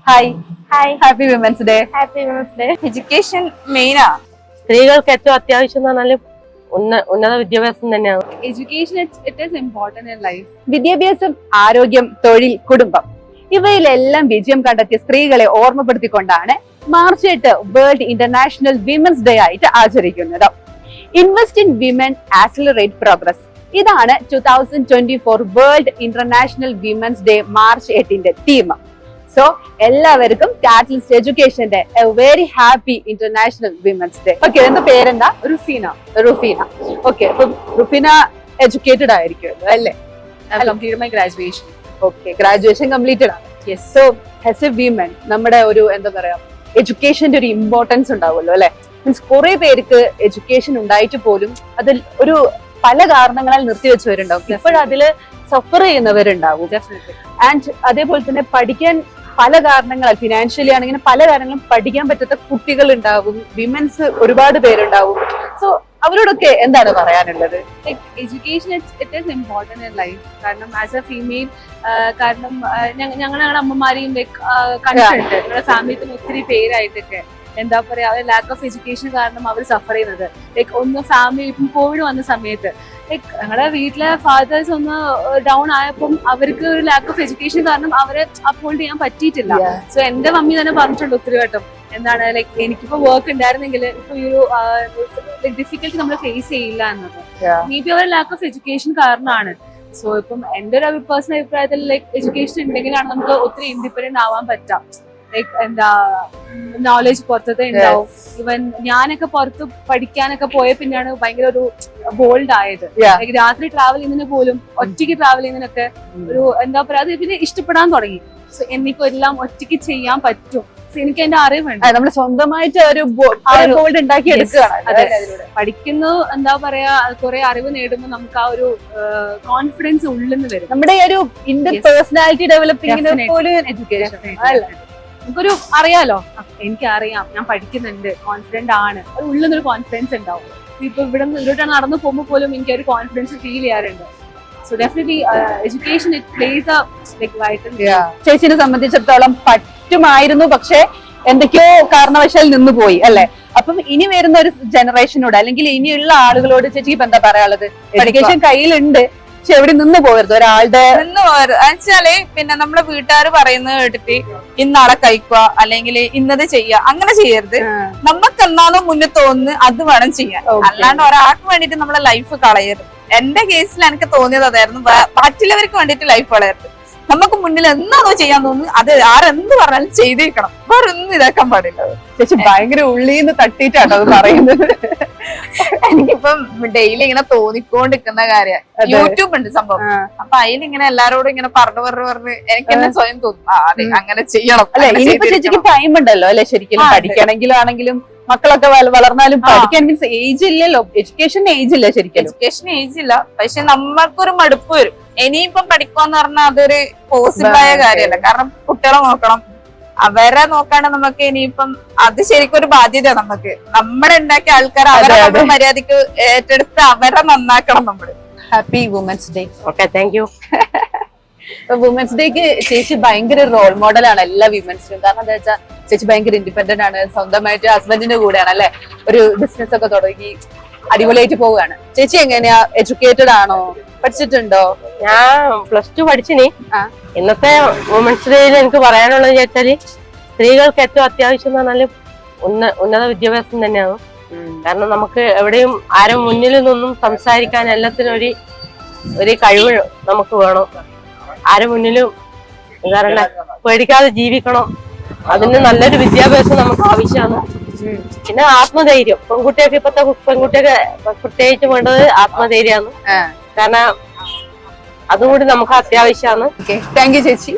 Hi hi happy women's day. Happy women's day. Education മെയിനാ. സ്ത്രീകൾക്ക് ഏറ്റവും അത്യാവശ്യം എന്ന് പറഞ്ഞാല് ഉന്നത വിദ്യാഭ്യാസം തന്നെയാണ്. Education it is important in life. വിദ്യാഭ്യാസം, ആരോഗ്യം, തൊഴിൽ, കുടുംബം ഇവയിലെല്ലാം വിജയം കണ്ടെത്തിയ സ്ത്രീകളെ ഓർമ്മപ്പെടുത്തിക്കൊണ്ടാണ് March 8 world international women's day ആയിട്ട് ആചരിക്കുന്നത്. Invest in women, accelerate progress. ഇതാണ് 2024 world international women's day March 8ന്റെ തീം. സോ എല്ലാവർക്കും കാറ്റലിസ്റ്റ് എഡ്യൂക്കേഷന്റെ a very happy international women's day. Okay, എന്താ പേരെന്താ? റുഫീന. റുഫീന. ഓക്കെ, അപ്പം റുഫീന എഡ്യൂക്കേറ്റഡ് ആയിരിക്കും അല്ലേ? Complete my graduation. Okay, graduation completed ആണ്. Yes. So as a women നമ്മുടെ ഒരു എന്താ പറയാ എഡ്യൂക്കേഷന്റെ ഒരു ഇമ്പോർട്ടൻസ് ഉണ്ടാവുമല്ലോ അല്ലെ? മീൻസ് കുറെ പേർക്ക് എഡ്യൂക്കേഷൻ ഉണ്ടായിട്ട് പോലും അതിൽ ഒരു പല കാരണങ്ങളാൽ നിർത്തിവെച്ചവരുണ്ടാവും. ഇപ്പോഴതില് സഫർ ചെയ്യുന്നവരുണ്ടാവും. ആൻഡ് അതേപോലെ തന്നെ പഠിക്കാൻ പല കാരണങ്ങളാൽ ഫിനാൻഷ്യലി ആണെങ്കിൽ പല കാരണങ്ങളും പഠിക്കാൻ പറ്റാത്ത കുട്ടികൾ ഉണ്ടാവും, വിമൻസ് ഒരുപാട് പേരുണ്ടാവും. സോ അവരോടൊക്കെ എന്താണ് പറയാനുള്ളത്? Education it is important in life. കാരണം ആസ് എ ഫീമെയിൽ, കാരണം ഞങ്ങളുടെ അമ്മമാരെയും കണ്ടിട്ടുണ്ട്. ഞങ്ങളുടെ ഫാമിലിയിൽ ഒത്തിരി പേരായിട്ടൊക്കെ എന്താ പറയാ ലാക്ക് ഓഫ് എഡ്യൂക്കേഷൻ കാരണം അവർ സഫർ ചെയ്യുന്നത്. ഒന്ന് ഫാമിലി ഇപ്പം കോവിഡ് വന്ന സമയത്ത് ഞങ്ങളുടെ വീട്ടിലെ ഫാദേഴ്സ് ഒന്ന് ഡൗൺ ആയപ്പം അവർക്ക് ഒരു ലാക്ക് ഓഫ് എഡ്യൂക്കേഷൻ കാരണം അവരെ അപ്ഹോൾഡ് ചെയ്യാൻ പറ്റിയിട്ടില്ല. സോ എന്റെ മമ്മി തന്നെ പറഞ്ഞിട്ടുണ്ട് ഒത്തിരി വട്ടം, എന്താണ് എനിക്കിപ്പോ വർക്ക് ഉണ്ടായിരുന്നെങ്കിൽ ഇപ്പൊ ഈ ഒരു ഡിഫിക്കൽട്ടി നമ്മൾ ഫേസ് ചെയ്യില്ല എന്നത്. മേ ബി അവർ ലാക്ക് ഓഫ് എഡ്യൂക്കേഷൻ കാരണമാണ്. സോ ഇപ്പം എന്റെ ഒരു പേഴ്സണൽ അഭിപ്രായത്തിൽ എഡ്യൂക്കേഷൻ ഉണ്ടെങ്കിലാണ് നമുക്ക് ഒത്തിരി ഇൻഡിപെൻഡന്റ് ആവാൻ പറ്റാം. എന്താ നോളജ് പുറത്തത്തെ ഉണ്ടാവും. ഈവൻ ഞാനൊക്കെ പുറത്ത് പഠിക്കാനൊക്കെ പോയ പിന്നെയാണ് ഭയങ്കര ഒരു ബോൾഡ് ആയത്. രാത്രി ട്രാവൽ ചെയ്യുന്നതിന് പോലും ഒറ്റയ്ക്ക് ട്രാവൽ ചെയ്യുന്നതിനൊക്കെ ഒരു എന്താ പറയാ അത് പിന്നെ ഇഷ്ടപ്പെടാൻ തുടങ്ങി. സോ എനിക്കെല്ലാം ഒറ്റയ്ക്ക് ചെയ്യാൻ പറ്റും. എനിക്ക് അതിന്റെ അറിവുണ്ട്. നമ്മൾ സ്വന്തമായിട്ട് ഒരു ബോൾഡ് ഉണ്ടാക്കി എടുക്കുകയാണ്. പഠിക്കുന്നു എന്താ പറയാ കുറെ അറിവ് നേടുമ്പോൾ നമുക്ക് ആ ഒരു കോൺഫിഡൻസ് ഉള്ളിൽ നിന്ന് വരും. നമ്മുടെ ഒരു ഇന്ത്യൻ പേഴ്സണാലിറ്റി ഡെവലപ്പിംഗിന് പോലും എഡ്യൂക്കേഷൻ നമുക്കൊരു അറിയാലോ, എനിക്കറിയാം, ഞാൻ പഠിക്കുന്നുണ്ട്, കോൺഫിഡന്റ് ആണ്, അത് ഉള്ളിൽ നിന്നൊരു കോൺഫിഡൻസ് ഉണ്ടാവും. ഇപ്പൊ ഇവിടോട്ട് നടന്നു പോകുമ്പോൾ പോലും എനിക്ക് ഒരു കോൺഫിഡൻസ് ഫീൽ ചെയ്യാറുണ്ട്. So definitely education it place A vital. ചേച്ചിനെ സംബന്ധിച്ചിടത്തോളം പറ്റുമായിരുന്നു, പക്ഷെ എന്തൊക്കെയോ കാരണവശാൽ നിന്ന് പോയി അല്ലെ? അപ്പം ഇനി വരുന്ന ഒരു ജനറേഷനോട് അല്ലെങ്കിൽ ഇനിയുള്ള ആളുകളോട് ചേച്ചിക്ക് ഇപ്പൊ എന്താ പറയാനുള്ളത്? എഡ്യൂക്കേഷൻ കയ്യിലുണ്ട്, പക്ഷെ എവിടെ നിന്ന് പോകരുത്, ഒരാളുടെ നിന്ന് പോകരുത്. എന്നുവെച്ചാല് പിന്നെ നമ്മളെ വീട്ടുകാർ പറയുന്നത് കേട്ടിട്ട് ഇന്നാളെ കഴിക്കുക അല്ലെങ്കിൽ ഇന്നത് ചെയ്യുക, അങ്ങനെ ചെയ്യരുത്. നമുക്ക് എന്നാലും മുന്നിൽ തോന്നുന്നു അത് വേണം ചെയ്യാൻ. അല്ലാണ്ട് ഒരാൾക്ക് വേണ്ടിട്ട് നമ്മളെ ലൈഫ് കളയരുത്. എന്റെ കേസിൽ എനിക്ക് തോന്നിയത് അതായിരുന്നു. മറ്റുള്ളവർക്ക് വേണ്ടിട്ട് ലൈഫ് കളയരുത്. നമുക്ക് മുന്നിൽ എന്താണോ ചെയ്യാൻ തോന്നുന്നു അത് ആരെന്ത് പറഞ്ഞാലും ചെയ്തേക്കണം. വേറെ ഒന്നും ഇതാക്കാൻ പാടില്ല. ചേച്ചി ഭയങ്കര ഉള്ളിന്ന് തട്ടിയിട്ടാണ് അത് പറയുന്നത്. എനിക്കിപ്പം ഡെയിലി ഇങ്ങനെ തോന്നിക്കൊണ്ടിരിക്കുന്ന കാര്യം. യൂട്യൂബ് ഉണ്ട് സംഭവം. അപ്പൊ അതിലിങ്ങനെ എല്ലാരോടും ഇങ്ങനെ പറഞ്ഞു എനിക്ക് തന്നെ സ്വയം തോന്നും അതെ അങ്ങനെ ചെയ്യണം. അല്ലെ, ഇനിയിപ്പോ ചേച്ചിക്ക് ടൈം ഉണ്ടല്ലോ അല്ലെ? ശരിക്കും പഠിക്കണമെങ്കിലും ആണെങ്കിലും മക്കളൊക്കെ വളർന്നാലും പഠിക്കാൻ മീൻസ് ഏജ് ഇല്ലല്ലോ. എഡ്യൂക്കേഷൻ ഏജ് ഇല്ല ശരിക്കും. എഡ്യൂക്കേഷൻ ഏജ് ഇല്ല, പക്ഷെ നമ്മൾക്കൊരു മടുപ്പ് വരും. ഇനിയിപ്പം പഠിക്കുവാന്ന് പറഞ്ഞാൽ അതൊരു പോസിബിൾ ആയ കാര്യമല്ല. കാരണം കുട്ടികളെ നോക്കണം, അവരെ നോക്കാണ്ട് നമുക്ക് ഇനിയിപ്പം അത് ശരിക്കും ഒരു ബാധ്യത. നമുക്ക് നമ്മുടെ ഉണ്ടാക്കിയ ആൾക്കാർ അവരെ നമ്മൾ മര്യാദക്ക് ഏറ്റെടുത്ത് അവരെ നന്നാക്കണം നമ്മള്. Happy women's day. Okay, thank you. Women's ഡേക്ക് ചേച്ചി ഭയങ്കര റോൾ മോഡലാണ് എല്ലാ വിമൻസിനും. കാരണം എന്താ വെച്ചാൽ ചേച്ചി ഭയങ്കര ഇൻഡിപെൻഡന്റ് ആണ്, സ്വന്തമായിട്ട് ഹസ്ബൻഡിന്റെ കൂടെയാണ് അല്ലെ ഒരു ബിസിനസ് ഒക്കെ തുടങ്ങി അടിപൊളിയായിട്ട് പോവുകയാണ്. ചേച്ചി എങ്ങനെയാ, എഡ്യൂക്കേറ്റഡ് ആണോ, പഠിച്ചിട്ടുണ്ടോ? ഞാൻ +2 പഠിച്ചിനി. ഇന്നത്തെ വുമൻസ് ഡേയിൽ എനിക്ക് പറയാനുള്ളത് ചോദിച്ചാല് സ്ത്രീകൾക്ക് ഏറ്റവും അത്യാവശ്യം എന്ന് പറഞ്ഞാല് ഉന്നത വിദ്യാഭ്യാസം തന്നെയാണ്. കാരണം നമുക്ക് എവിടെയും ആരും മുന്നിൽ നിന്നും സംസാരിക്കാൻ എല്ലാത്തിനും ഒരു കഴിവ് നമുക്ക് വേണം. ആരും മുന്നിലും എന്താ പറയുക പേടിക്കാതെ ജീവിക്കണം. അതിന് നല്ലൊരു വിദ്യാഭ്യാസം നമുക്ക് ആവശ്യമാണ്. പിന്നെ ആത്മധൈര്യം. പെൺകുട്ടിയൊക്കെ ഇപ്പത്തെ പെൺകുട്ടിയൊക്കെ പ്രത്യേകിച്ച് വേണ്ടത് ആത്മധൈര്യമാണ്. കാരണം അതുകൂടി നമുക്ക് അത്യാവശ്യമാണ്. താങ്ക് യു ചേച്ചി.